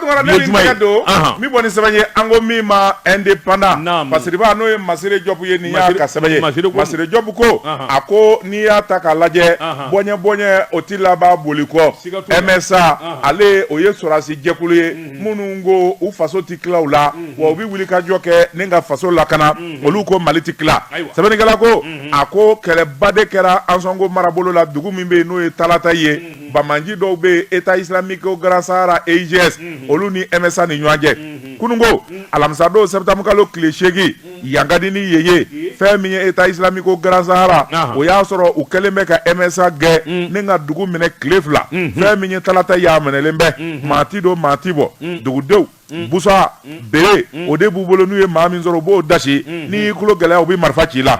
Fatumata ne ni tɛgɛ don min bɔ ni sɛbɛn ye an ko min ma indépendant parce que n'o ye Masire Diop ye nin y'a ka sɛbɛn ye Masire Diop ko a ko n'i y'a ta k'a lajɛ bɔɲɛ o ti laban boli kɔ MSA ale o ye sɔrɔdasi jɛkulu ye minnu ko u faso ti tila u la wa u bɛ wuli ka jɔ kɛ ni ka faso lakana olu ko Mali ti tila sɛbɛnnikɛla ko a ko kɛlɛba de kɛra Ansongo marabolo la dugu min bɛ yen n'o ye Talata ye Bamanji dɔw bɛ yen État islamique Grand Sahara EIGS olu ni MSA ni ɲɔgɔn cɛ kununko alamisa don septembre kalo tile 8 Yankadi ni Yeye fɛn min ye État islamique Grand Sahara o y'a sɔrɔ u kɛlen bɛ ka MSA gɛn ni ka dugu minɛ tile 2 fɛn min ye Talata y'a minɛlen bɛ maa ti don maa ti bɔ dugudenw busa bere o de b'u bolo n'u ye maa min sɔrɔ u b'o dasi n'i y'i kulo gɛlɛya u bɛ marifa ci la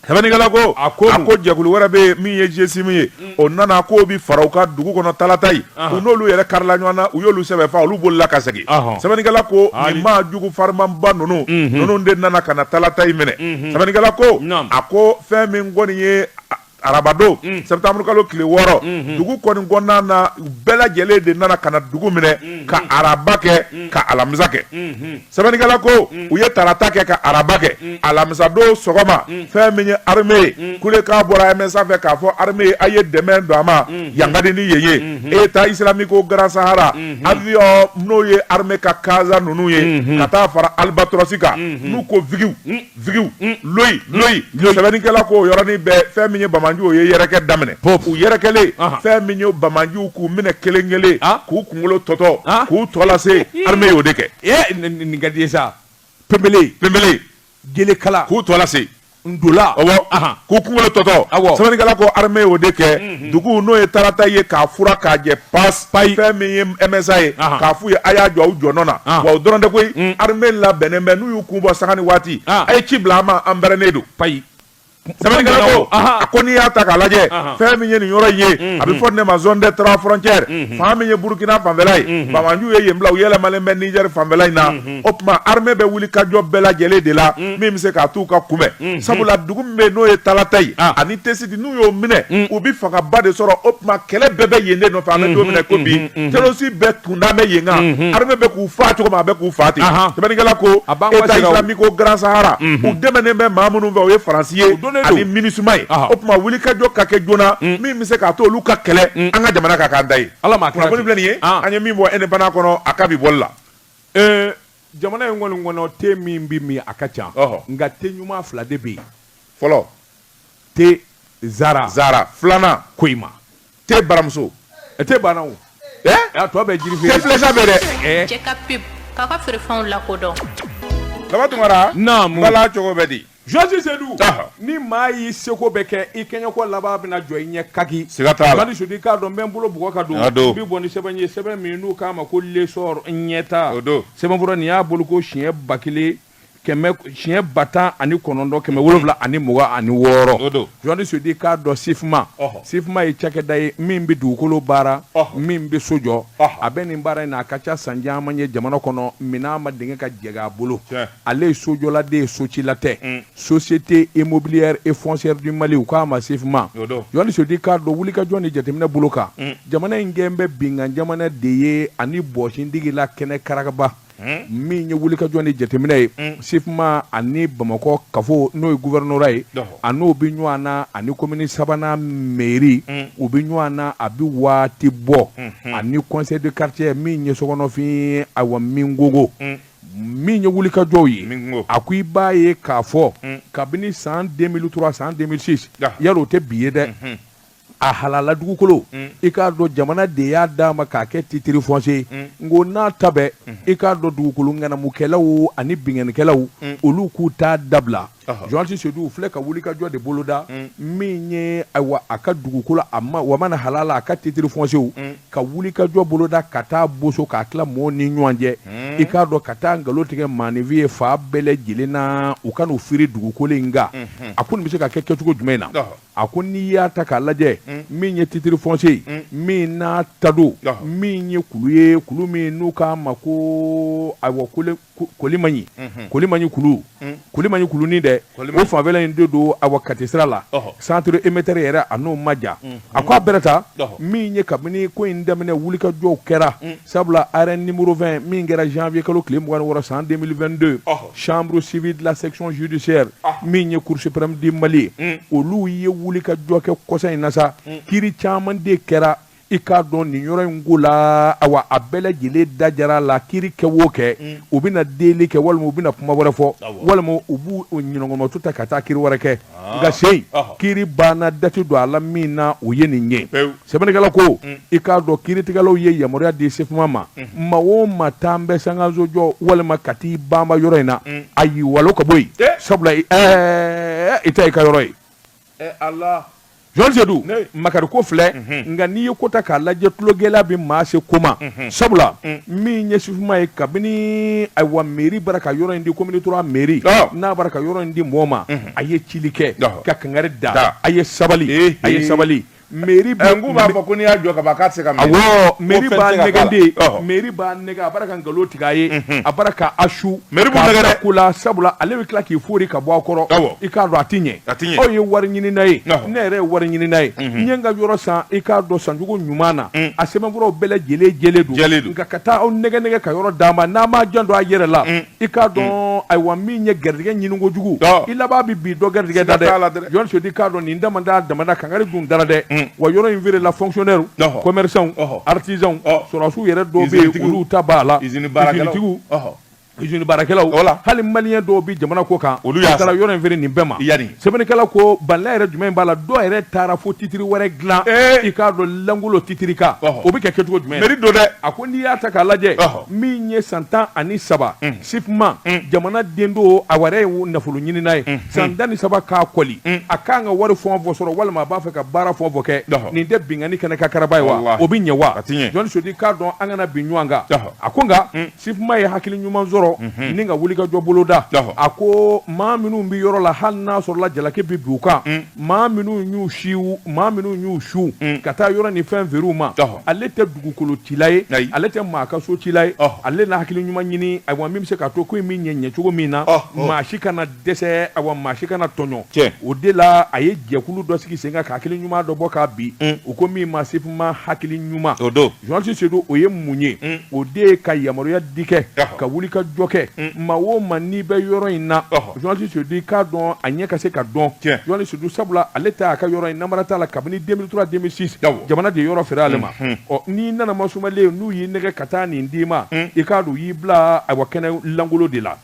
sɛbɛnnikɛla ko a ko jɛkulu wɛrɛ bɛ yen min ye GSM ye o nana k'o bi fara u ka dugu kɔnɔ Talata yi u n'olu yɛrɛ karila ɲɔgɔn na u y'olu sɛbɛn fa olu bolila ka segin sɛbɛnnikɛla ko nin maa jugu farimanba ninnu de nana ka na Talata yi minɛ sɛbɛnnikɛla ko a ko fɛn min kɔni ye arabado septembre kalo tile 6 dugu kɔni kɔnɔna na bɛɛ lajɛlen de nana ka na dugu minɛ ka araba kɛ ka alamisa kɛ sɛbɛnnikɛla ko u ye tarata kɛ ka araba kɛ alamisa don sɔgɔma fɛn min ye armée kule k'a bɔra MSA fɛ k'a fɔ armée a ye dɛmɛ don a ma Yankadi ni Yeye État islamique Grand Sahara avion n'o ye armée ka kaza ninnu ye ka taa fara Albatros kan n'u ko vigiw loyi sɛbɛnnikɛla ko yɔrɔnin bɛɛ fɛn min ye Bamanjiw ye yɛrɛkɛ daminɛ u yɛrɛkɛlen fɛn min ye Bamanjiw k'u minɛ kelen k'u kunkolo tɔtɔ k'u tɔ lase armée y'o de kɛ nin ka di ye sa pembele jele kala k'u tɔ lase ndola k'u kunkolo tɔtɔ sɛbɛnnikɛla ko armée y'o de kɛ dugu n'o ye Talata ye k'a fura k'a jɛ fɛn min ye MSA ye k'a f'u ye a y'a jɔ aw jɔnɔ na wa o dɔrɔn tɛ koyi armée labɛnnen bɛ n'u y'u kun bɔ sanga ni waati a ye ci bila an ma an bɛrɛnnen don sɛbɛnnikɛla ko a ko n'i y'a ta k'a lajɛ fɛn min ye nin yɔrɔ in ye a bɛ fɔ ne ma zone des 3 frontières fan min ye Burkina fanfɛla ye Bamanjiw ye yen bila u yɛlɛmalen bɛ Niger fanfɛla in na o tuma armée bɛ wuli ka jɔ bɛɛ lajɛlen de la min bɛ se k'a t'u ka kunbɛn sabula dugu min bɛ yen n'o ye Talata yi ani Tesiti n'u y'o minɛ u bɛ fangaba de sɔrɔ o tuma kɛlɛ bɛɛ bɛ yen de nɔfɛ an bɛ don min na ko bi terroriste bɛɛ tunda bɛ yen kan armée bɛ k'u faa cogo min a bɛ k'u faa ten sɛbɛnnikɛla ko État islamique Grand Sahara u dɛmɛnen bɛ maa minnu fɛ o ye Faransi ye ani MINUSMA ye o tuma wuli ka jɔ ka kɛ joona min bɛ se k'a to olu ka kɛlɛ an ka jamana ka k'an da ye kunnafoni filɛ nin ye an ye min bɔ indépendant kɔnɔ a ka bi bɔli la jamana in kɔni kɔnɔ te min bɛ min a ka ca nka te ɲuman 2 de bɛ yen fɔlɔ te Zara filanan Koyima te Baramuso te banna o a tɔ bɛ jiri te Filɛsa bɛ dɛ cɛ ka pub k'a ka feerefɛnw lakodɔn Laba Tunkara bala cogo bɛ di Josi Seydou ni maa y'i seko bɛ kɛ i kɛɲɛko laban bɛna jɔ i ɲɛ kaki siga t'a la Madi Sudi k'a dɔn n bɛ n bolo bugɔ ka don bi bɔ ni sɛbɛn ye sɛbɛn min n'u k'a ma ko lesor ɲɛta sɛbɛnfura nin y'a bolo ko siɲɛ 10,996 Josi Sudi k'a dɔn Sifma ye cakɛda ye min bɛ dugukolo baara min bɛ so jɔ a bɛ nin baara in na a ka ca san caman ye jamana kɔnɔ minɛn ma denkɛ ka jɛgɛ a bolo ale ye sojɔladen ye socila tɛ Société immobilière et foncière du Mali u k'a ma Sifma Josi Sudi k'a dɔn wulikajɔ ni jateminɛ bolo kan jamana in gɛn bɛ bingan jamana de ye ani bɔsindigi la kɛnɛ karakaba min ye wulikajɔ ni jateminɛ ye Sifma ani Bamakɔ kafo n'o ye gouverneur ye a n'o bi ɲɔgɔn na ani commune sabanan mairie u bi ɲɔgɔn na a bi waati bɔ ani conseil de quartier min ye sokɔnɔfin awa min gogo min ye wulikajɔw ye a ko i b'a ye k'a fɔ kabini san 2003 san 2006 yal'o tɛ bi ye dɛ a halala dugukolo i k'a dɔn jamana de y'a d'a ma k'a kɛ titre foncier ngo n'a ta bɛɛ i k'a dɔn dugukolo ŋanamukɛlaw ani binganikɛlaw olu k'u t'a dabila Josi Seydou filɛ ka wulikajɔ de boloda min ye ayiwa a ka dugukolo wa mana halala a ka titre foncier ka wulikajɔ boloda ka taa boso k'a tila mɔɔw ni ɲɔgɔn cɛ i k'a dɔn ka taa nkalon tigɛ maanifin ye fa bɛɛ lajɛlen na u ka n'u firi dugukolo in kan a ko nin bɛ se ka kɛ kɛcogo jumɛn na a ko n'i y'a ta k'a lajɛ min ye titre foncier min n'a ta don min ye kulu min n'u k'a ma ko ayiwa Kolimaɲi kulu ni dɛ kɛ o fanfɛla in de don a Kati sira la centre émetteur yɛrɛ a n'o ma ja a ko a bɛrɛta min ye kabini ko in daminɛ wulikajɔw kɛra sabula arène numéro 20 min kɛra janvier kalo tile 26 san 2022 chambre civile de la section judiciaire min ye cour suprême du Mali olu ye wulikajɔ kɛ kɔsa in na sa kiri caman de kɛra i k'a dɔn nin yɔrɔ in ko la awa a bɛɛ lajɛlen dajara la kiiri kɛ o kɛ u bɛna deli kɛ walima u bɛna kuma wɛrɛ fɔ walima u b'u ɲɔgɔnmatu ta ka taa kiiri wɛrɛ kɛ nka seyi kiiri banna dati don a la min na o ye nin ye sɛbɛnnikɛla ko i k'a dɔn kiiritigɛlaw ye yamaruya di SEFMA ma maa o maa t'an bɛ sangaso jɔ walima ka t'i banba yɔrɔ in na a y'i walo ka bɔ yen sabula i ta i ka yɔrɔ ye Allah Jean Sedou makari ko filɛ nka n'i ye ko ta k'a lajɛ tulogɛlɛya bɛ maa se ko ma sabula min ye SEFMA ye kabini ayiwa mairie bara ka yɔrɔ in di commune 3 mairie n'a bara ka yɔrɔ in di mɔgɔ ma a ye cili kɛ ka kangari da a ye sabali a ye sabali mairie b'a fɔ ko n'i y'a jɔ ka ban k'a tɛ se ka awɔ mairie b'a nɛgɛden mairie b'a nɛgɛ a bara ka nkalon tigɛ a ye a bara ka asu k'a ko la sabula ale bɛ tila k'i fori ka bɔ a kɔrɔ i k'a dɔn a ti ɲɛ aw ye wari ɲini n'a ye ne yɛrɛ ye wari ɲini n'a ye n ye n ka yɔrɔ san i k'a dɔn sancogo ɲuman na a sɛbɛnfuraw bɛɛ lajɛlen jɛlen don nka ka taa aw nɛgɛ ka yɔrɔ d'a ma n'a ma jan don a yɛrɛ la i k'a dɔn ayiwa min ye garijɛgɛ ɲini kojugu i laban bɛ bi dɔ garijɛgɛ da dɛ Jɔn Sodi k'a dɔn nin damanda kangari dun dara dɛ wa yɔrɔ in virela fonctionnaire commerçants artisans sɔrɔsiw yɛrɛ dɔw bɛ yen olu ta b'a la usine baarakɛlaw hali maliyɛn dɔw bɛ jamana ko kan olu taara yɔrɔ in feere nin bɛɛ ma sɛbɛnnikɛla ko balila yɛrɛ jumɛn b'a la dɔw yɛrɛ taara fo titiri wɛrɛ dilan i k'a dɔn langolo titiri kan o bɛ kɛ kɛcogo jumɛn mairie don dɛ a ko n'i y'a ta k'a lajɛ min ye san 13 SEFMA jamana den don a wɛrɛ ye nafolo ɲinina ye san 13 k'a kɔli a k'an ka wari fɔn fɔ sɔrɔ walima a b'a fɛ ka baara fɔn fɔ kɛ nin tɛ bingani kɛnɛ ka karaba ye wa o bɛ ɲɛ wa Jɔn Sodi k'a dɔn an kana bin ɲɔgɔn kan a ko nka SEFMA ye hakili ɲuman sɔrɔ ni ka wulikajɔ bolo da a ko maa minnu bɛ yɔrɔ la hali n'a sɔrɔla jalaki bɛ bin u kan maa minnu y'u su ka taa yɔrɔ ni fɛn feere u ma ale tɛ dugukolo cila ye ale tɛ maa ka so cila ye ale na hakili ɲuman ɲini ayiwa min bɛ se k'a to ko in bɛ ɲɛ cogo min na maa si kana dɛsɛ ayiwa maa si kana tɔɲɔ o de la a ye jɛkulu dɔ sigi sen kan ka hakili ɲuman dɔ bɔ k'a bin u ko min ma SEFMA hakili ɲuman Jɔn Sodi o ye mun ye o de ye ka yamaruya di kɛ ka wulikajɔ kɛ maa o maa n'i bɛ yɔrɔ in na Jɔn Sodi k'a dɔn a ɲɛ ka se ka dɔn Jɔn Sodi sabula ale ta a ka yɔrɔ in namara t'a la kabini 2003-2006 jamana de yɔrɔ feere ale ma n'i nana masumalen n'u y'i nɛgɛ ka taa nin d'i ma i k'a dɔn u y'i bila ayiwa kɛnɛ langolo de la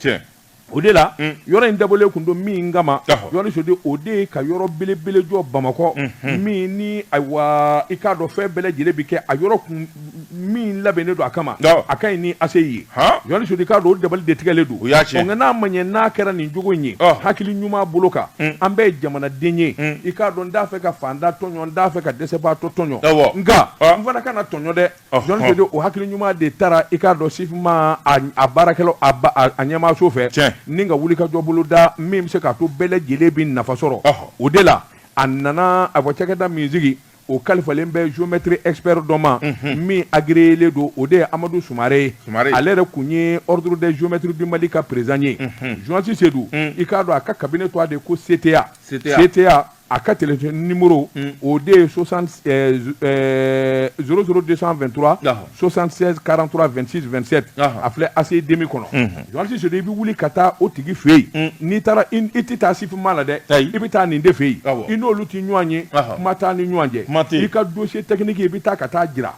o de la yɔrɔ in dabɔlen kun don min kama Jɔn Sodi o de ye ka yɔrɔ belebele jɔ Bamakɔ min ni ayiwa i k'a dɔn fɛn bɛɛ lajɛlen bi kɛ a yɔrɔ kun min labɛnnen don a kama a ka ɲi ni ACI ye Jɔn Sodi k'a dɔn o dabali de tigɛlen don nka n'a ma ɲɛ n'a kɛra nin cogo in ye hakili ɲuman bolo kan an bɛɛ ye jamanaden ye i k'a dɔn n t'a fɛ ka fanda tɔɲɔ n t'a fɛ ka dɛsɛbaatɔ tɔɲɔ nka n fana kana tɔɲɔ dɛ Jɔn Sodi o hakili ɲuman de taara i k'a dɔn SEFMA a baarakɛlaw a ɲɛmaaso fɛ ni ka wulikajɔ bolo da min bɛ se k'a to bɛɛ lajɛlen bɛ nafa sɔrɔ o de la a nana a fɔ cakɛda min sigi o kalifalen bɛ géométrie expert dɔ ma min agréé don o de ye Amadu Sumare ye ale yɛrɛ kun ye ordre des géomètres du Mali ka président ye Jɔn Sedou i k'a dɔn a ka cabinet tɔgɔ de ko CTA a ka téléphone numéro o de ye 00223 76 43 26 27 a filɛ ACI demi kɔnɔ Jɔn Sedou i bɛ wuli ka taa o tigi fɛ yen n'i taara i tɛ taa SEFMA la dɛ i bɛ taa nin de fɛ yen i n'olu tɛ ɲɔgɔn ye kuma t'a ni ɲɔgɔn cɛ i ka dossier technique i bɛ taa ka taa jira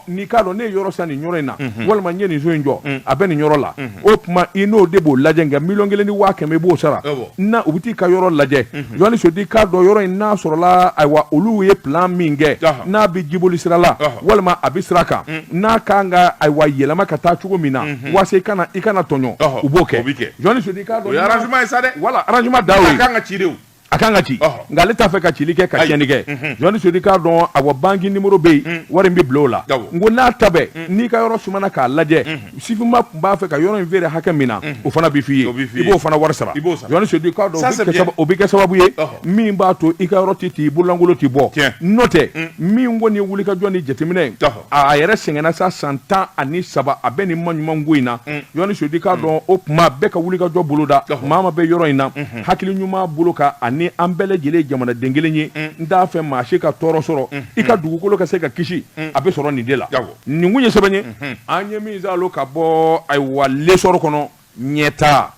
n'i k'a dɔn ne ye yɔrɔ san nin yɔrɔ in na walima n ye nin so in jɔ a bɛ nin yɔrɔ la o tuma i n'o de b'o lajɛ nka 1,500,000 ni 500,000 i b'o sara na u bɛ t'i ka yɔrɔ lajɛ Jɔn Sodi k'a dɔn yɔrɔ in n'a sɔrɔla ayiwa olu ye plan min kɛ n'a bɛ jiboli sira la walima a bɛ sira kan n'a kan ka ayiwa yɛlɛma ka taa cogo min na walasa i kana tɔɲɔ u b'o kɛ Jɔn Sodi k'a dɔn o ye arrangement ye sa dɛ wala arrangement da o ye a kan ka ci de o a kan ka ci nka ale t'a fɛ ka cili kɛ ka tiɲɛni kɛ jɔnni sodi k'a dɔn a wa banki numéro bɛ yen wari in bɛ bila o la n ko n'a ta bɛɛ n'i ka yɔrɔ sumana k'a lajɛ sifinma tun b'a fɛ ka yɔrɔ in feere hakɛ min na o fana bɛ f'i ye i b'o fana wari sara jɔnni sodi k'a dɔn o bɛ kɛ sababu ye min b'a to i ka yɔrɔ tɛ ten i bololankolon tɛ bɔ n'o tɛ min kɔni ye wulikajɔ ni jateminɛ a yɛrɛ sɛgɛnna sa san 13 a bɛ nin maɲuman ko in na jɔnni sodi k'a dɔn o tuma bɛɛ ka wulikajɔ boloda maa ma bɛ yɔrɔ in na hakili ɲuman bolo ka ni an bɛɛ lajɛlen jamanaden kelen ye n t'a fɛ maa si ka tɔɔrɔ sɔrɔ i ka dugukolo ka se ka kisi a bɛ sɔrɔ nin de la nin kun ye sɛbɛn ye an ye min zalo ka bɔ ayiwa lesɔrɔ kɔnɔ ɲɛtaa